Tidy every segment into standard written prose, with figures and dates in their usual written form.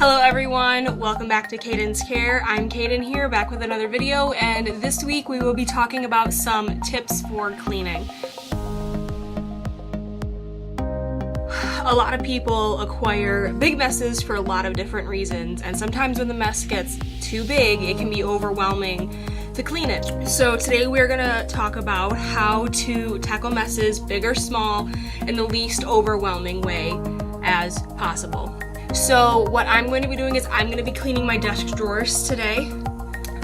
Hello everyone, welcome back to Kayden's Care. I'm Kayden here, back with another video, and this week we will be talking about some tips for cleaning. A lot of people acquire big messes for a lot of different reasons, and sometimes when the mess gets too big, it can be overwhelming to clean it. So today we're gonna talk about how to tackle messes, big or small, in the least overwhelming way as possible. So what I'm going to be doing is I'm going to be cleaning my desk drawers today.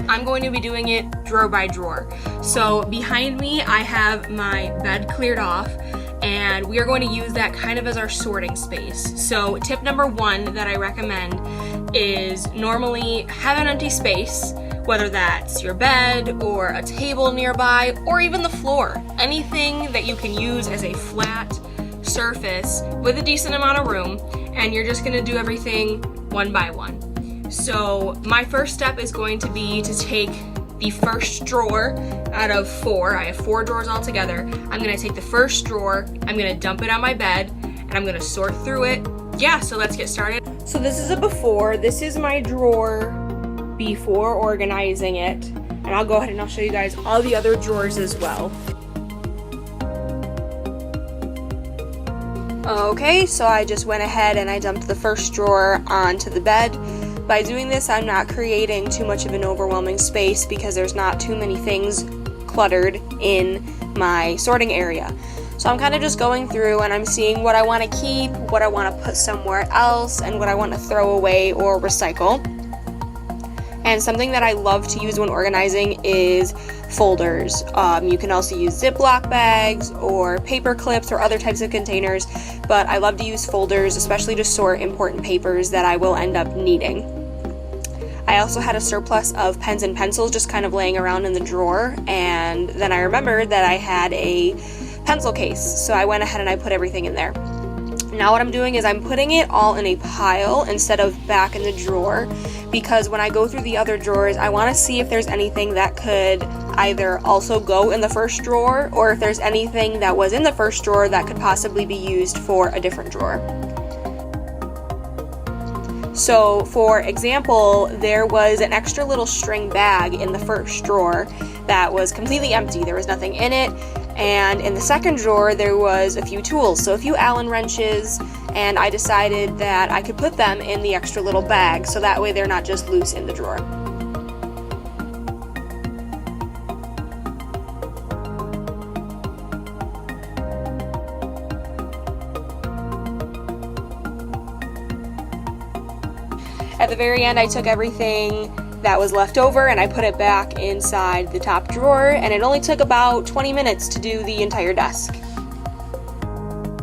I'm going to be doing it drawer by drawer. So behind me I have my bed cleared off, and we are going to use that kind of as our sorting space. So tip number one that I recommend is normally have an empty space, whether that's your bed or a table nearby or even the floor. Anything that you can use as a flat surface with a decent amount of room, and you're just gonna do everything one by one. So my first step is going to be to take the first drawer out of four. I have 4 drawers altogether. I'm gonna take the first drawer, I'm gonna dump it on my bed, and I'm gonna sort through it. Yeah, so let's get started. So this is a before. This is my drawer before organizing it. And I'll go ahead and I'll show you guys all the other drawers as well. Okay, so I just went ahead and I dumped the first drawer onto the bed. By doing this, I'm not creating too much of an overwhelming space because there's not too many things cluttered in my sorting area. So I'm kind of just going through and I'm seeing what I want to keep, what I want to put somewhere else, and what I want to throw away or recycle. And something that I love to use when organizing is folders. You can also use Ziploc bags or paper clips or other types of containers, but I love to use folders, especially to sort important papers that I will end up needing. I also had a surplus of pens and pencils just kind of laying around in the drawer, and then I remembered that I had a pencil case, so I went ahead and I put everything in there. Now what I'm doing is I'm putting it all in a pile instead of back in the drawer, because when I go through the other drawers, I want to see if there's anything that could either also go in the first drawer, or if there's anything that was in the first drawer that could possibly be used for a different drawer. So for example, there was an extra little string bag in the first drawer that was completely empty. There was nothing in it. And in the second drawer, there was a few tools, so a few Allen wrenches, and I decided that I could put them in the extra little bag, so that way they're not just loose in the drawer. At the very end, I took everything that was left over and I put it back inside the top drawer, and it only took about 20 minutes to do the entire desk.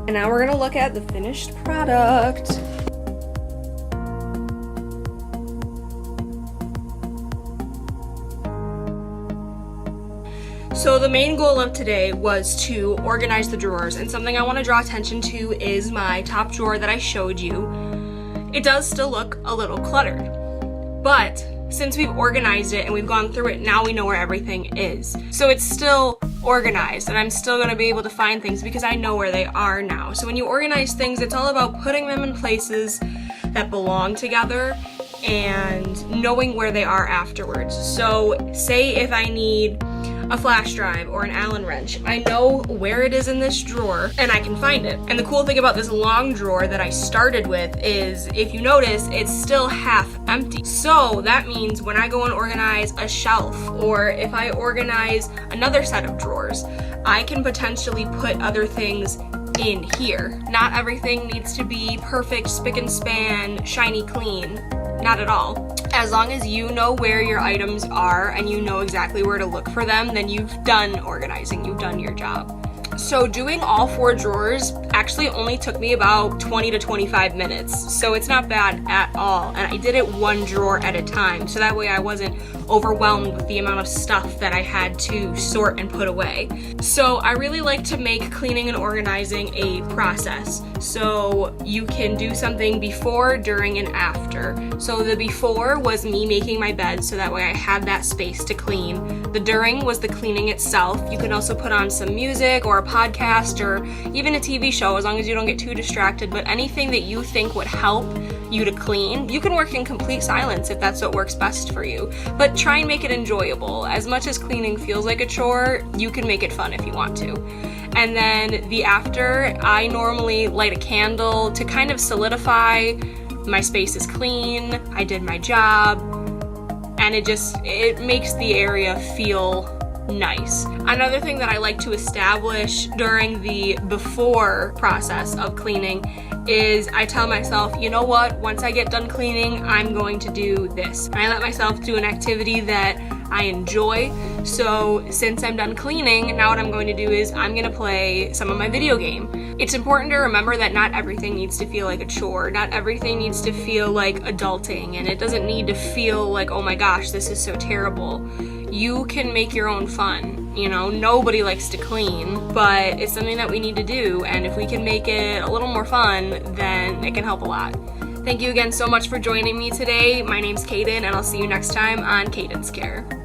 And now we're gonna look at the finished product. So the main goal of today was to organize the drawers, and something I want to draw attention to is my top drawer that I showed you. It does still look a little cluttered, but since we've organized it and we've gone through it, now we know where everything is. So it's still organized, and I'm still going to be able to find things because I know where they are now. So when you organize things, it's all about putting them in places that belong together and knowing where they are afterwards. So say if I need a flash drive or an Allen wrench, I know where it is in this drawer and I can find it. And the cool thing about this long drawer that I started with is, if you notice, it's still half empty. So that means when I go and organize a shelf, or if I organize another set of drawers, I can potentially put other things in here. Not everything needs to be perfect, spick and span, shiny clean. Not at all. As long as you know where your items are and you know exactly where to look for them, then you've done organizing, you've done your job. So doing all 4 drawers actually only took me about 20 to 25 minutes, so it's not bad at all. And I did it 1 drawer at a time, so that way I wasn't overwhelmed with the amount of stuff that I had to sort and put away. So I really like to make cleaning and organizing a process. So you can do something before, during, and after. So the before was me making my bed, so that way I had that space to clean. The during was the cleaning itself. You can also put on some music or a podcast or even a TV show, as long as you don't get too distracted, but anything that you think would help you to clean, you can work in complete silence if that's what works best for you. But try and make it enjoyable. As much as cleaning feels like a chore, you can make it fun if you want to. And then the after, I normally light a candle to kind of solidify my space is clean, I did my job, and it makes the area feel nice. Another thing that I like to establish during the before process of cleaning is I tell myself, you know what, once I get done cleaning, I'm going to do this. And I let myself do an activity that I enjoy. So since I'm done cleaning, now what I'm going to do is I'm gonna play some of my video game. It's important to remember that not everything needs to feel like a chore. Not everything needs to feel like adulting, and it doesn't need to feel like, oh my gosh, this is so terrible. You can make your own fun. You know, nobody likes to clean, but it's something that we need to do, and if we can make it a little more fun, then it can help a lot. Thank you again so much for joining me today. My name's Kayden, and I'll see you next time on Kayden's Care.